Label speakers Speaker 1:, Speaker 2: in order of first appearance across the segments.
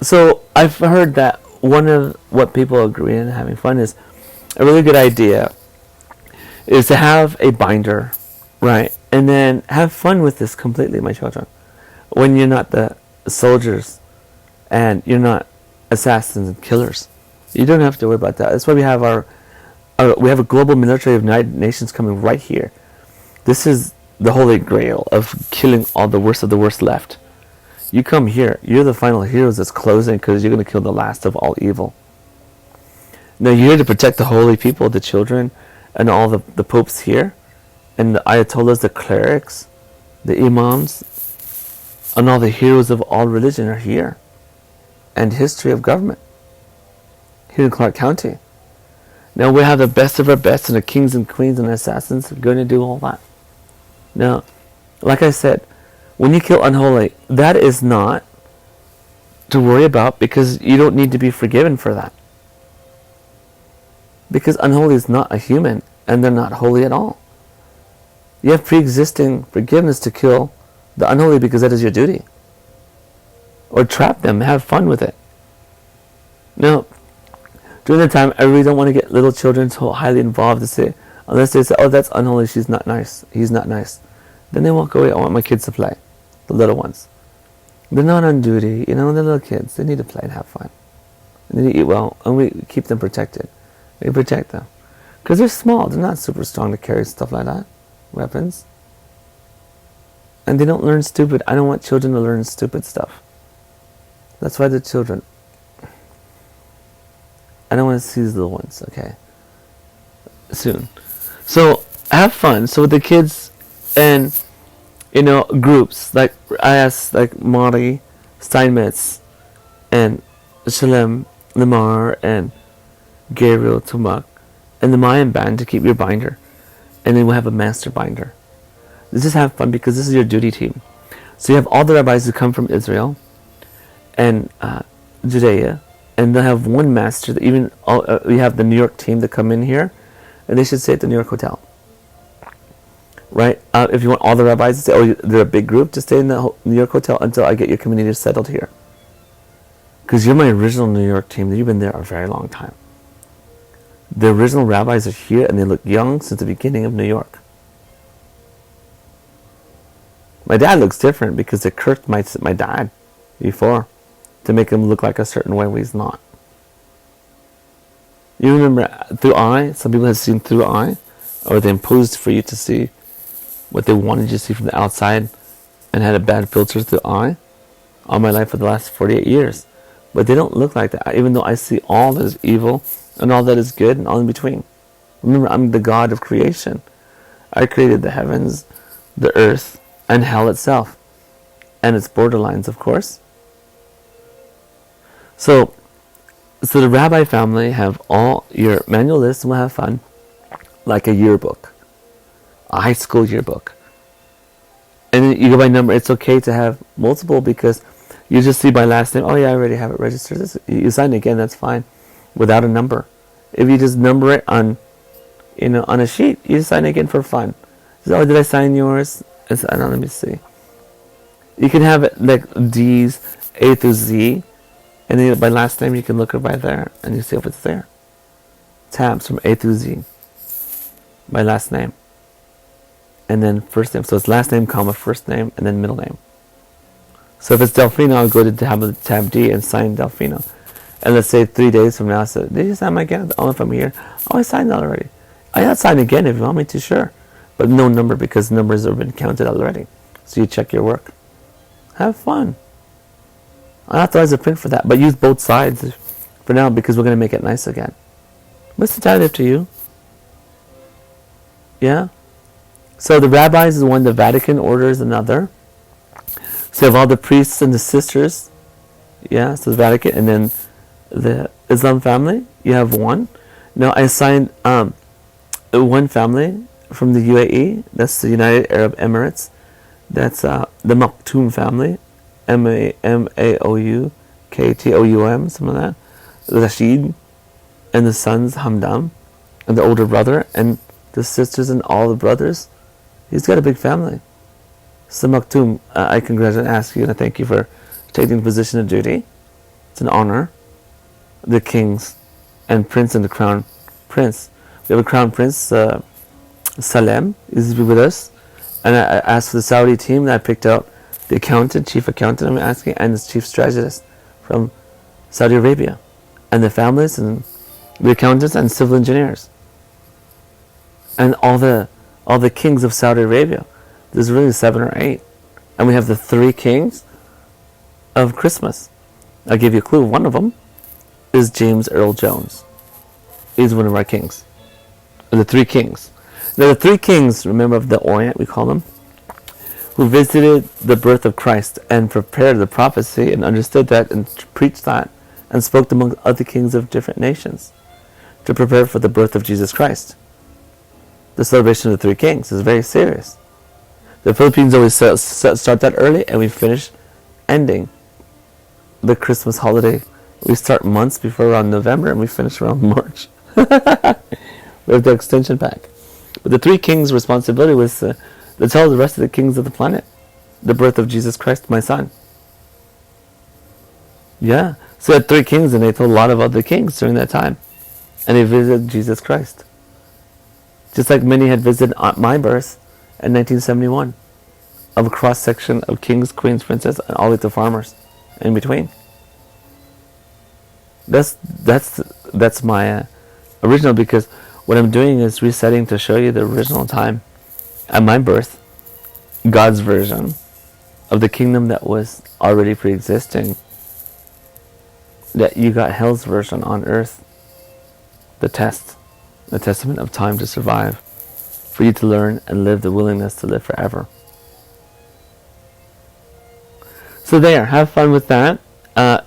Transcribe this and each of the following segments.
Speaker 1: So I've heard that one of what people agree in having fun is a really good idea is to have a binder, right? And then have fun with this completely, my children. When you're not the soldiers and you're not assassins and killers, you don't have to worry about that. That's why we have we have a global military of United Nations coming right here. This is the holy grail of killing all the worst of the worst left. You come here, you're the final heroes that's closing because you're going to kill the last of all evil. Now you're here to protect the holy people, the children, and all the popes here, and the ayatollahs, the clerics, the imams, and all the heroes of all religion are here. And history of government here in Clark County. Now we have the best of our best, and the kings and queens and assassins are going to do all that. Now, like I said, when you kill unholy, that is not to worry about, because you don't need to be forgiven for that. Because unholy is not a human, and they're not holy at all. You have pre-existing forgiveness to kill the unholy because that is your duty. Or trap them, have fun with it. Now, during the time, I really don't want to get little children so highly involved to say, unless they say, oh, that's unholy, she's not nice, he's not nice. Then they walk away. I want my kids to play, the little ones. They're not on duty, they're little kids. They need to play and have fun. They need to eat well, and we keep them protected. We protect them. Because they're small, they're not super strong to carry stuff like that, weapons. And they don't learn stupid. I don't want children to learn stupid stuff. That's why they're children. I don't want to see these little ones, okay? Soon. So, have fun. So with the kids and, groups, like I asked, like Mari, Steinmetz, and Shalem, Lamar, and Gabriel Tumak, and the Mayan band to keep your binder. And then we'll have a master binder. Just have fun, because this is your duty team. So you have all the rabbis who come from Israel and Judea, and they'll have one master. That we have the New York team that come in here, and they should stay at the New York hotel. Right? If you want all the rabbis to say, oh, they're a big group, just stay in the New York hotel until I get your community settled here. Because you're my original New York team. You've been there a very long time. The original rabbis are here, and they look young since the beginning of New York. My dad looks different because they cursed my dad before to make him look like a certain way when he's not. You remember through eye? Some people have seen through eye, or they imposed for you to see what they wanted you to see from the outside and had a bad filter through eye all my life for the last 48 years. But they don't look like that, even though I see all that is evil and all that is good and all in between. Remember, I'm the God of creation. I created the heavens, the earth, and hell itself, and its borderlines, of course. So the rabbi family have all your manual lists, and we'll have fun, like a yearbook, a high school yearbook. And then you go by number. It's okay to have multiple, because you just see by last name. Oh yeah, I already have it registered. You sign it again, that's fine, without a number. If you just number it on a sheet, you just sign it again for fun. So, oh, did I sign yours? I don't know, let me see. You can have it like D's, A through Z, and then by last name you can look it by there, and you see if it's there. Tabs from A through Z, by last name, and then first name. So it's last name, comma, first name, and then middle name. So if it's Delfino, I'll go to tab D and sign Delfino. And let's say 3 days from now, I said, did you sign my again? Oh, if I'm here, oh, I signed that already. I'll sign again if you want me to, sure. But no number, because numbers have been counted already. So you check your work. Have fun. I authorize a print for that, but use both sides for now, because we're going to make it nice again. What's entirely up to you? Yeah? So the rabbis is one, the Vatican order is another. So you have all the priests and the sisters. Yeah, so the Vatican, and then the Islam family, you have one. Now I assigned one family from the UAE, that's the United Arab Emirates. That's the Maktoum family, Maouktoum, something like that. Rashid, and the sons Hamdam, and the older brother, and the sisters and all the brothers. He's got a big family. So Maktoum, I congratulate and ask you, and I thank you for taking the position of duty. It's an honor. The kings and prince and the crown prince. We have a crown prince, Salem, is with us. And I asked for the Saudi team, and I picked out the accountant, chief accountant I'm asking, and the chief strategist from Saudi Arabia. And the families and the accountants and civil engineers. And all the kings of Saudi Arabia. There's really 7 or 8. And we have the 3 kings of Christmas. I'll give you a clue. One of them is James Earl Jones. He's one of our kings. The 3 kings. Now the 3 kings, remember, of the Orient, we call them, who visited the birth of Christ and prepared the prophecy and understood that and preached that and spoke among other kings of different nations to prepare for the birth of Jesus Christ. The celebration of the 3 kings is very serious. The Philippines always start that early, and we finish ending the Christmas holiday. We start months before around November, and we finish around March. We have the extension pack. But the 3 kings' responsibility was to tell the rest of the kings of the planet the birth of Jesus Christ, my son. Yeah. So they had 3 kings, and they told a lot of other kings during that time. And they visited Jesus Christ. Just like many had visited my birth in 1971. Of a cross-section of kings, queens, princes, and all the way to farmers in between. That's my original, because what I'm doing is resetting to show you the original time at my birth, God's version of the kingdom that was already pre-existing, that you got hell's version on earth, the testament of time to survive, for you to learn and live the willingness to live forever. So there, have fun with that.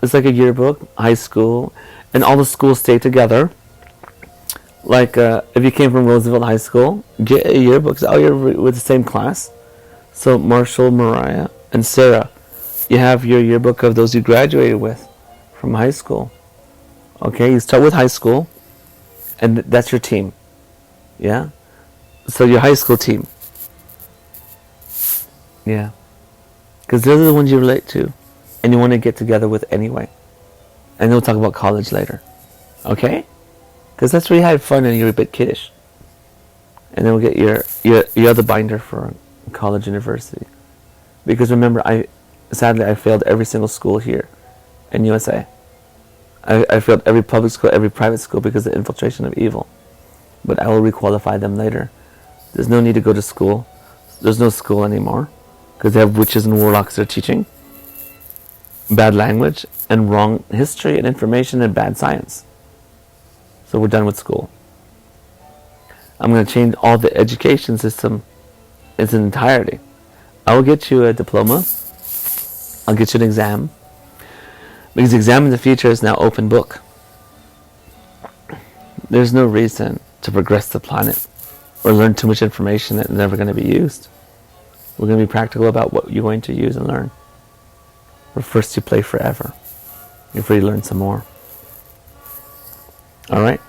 Speaker 1: It's like a yearbook, high school, and all the schools stay together. Like if you came from Roosevelt High School, get a yearbook. So you're with the same class. So Marshall, Mariah, and Sarah, you have your yearbook of those you graduated with from high school. Okay, you start with high school, and that's your team. Yeah? So your high school team. Yeah. Because those are the ones you relate to, and you want to get together with anyway. And we'll talk about college later. Okay? Because that's where you had fun and you're a bit kiddish. And then we'll get your other binder for college, university. Because remember, sadly I failed every single school here in U.S.A. I failed every public school, every private school because of the infiltration of evil. But I will requalify them later. There's no need to go to school. There's no school anymore. Because they have witches and warlocks they're teaching. Bad language and wrong history and information and bad science. So we're done with school. I'm going to change all the education system in its entirety. I will get you a diploma. I'll get you an exam. Because the exam in the future is now open book. There's no reason to progress the planet or learn too much information that's never going to be used. We're going to be practical about what you're going to use and learn. But first you play forever before you learn some more. Alright?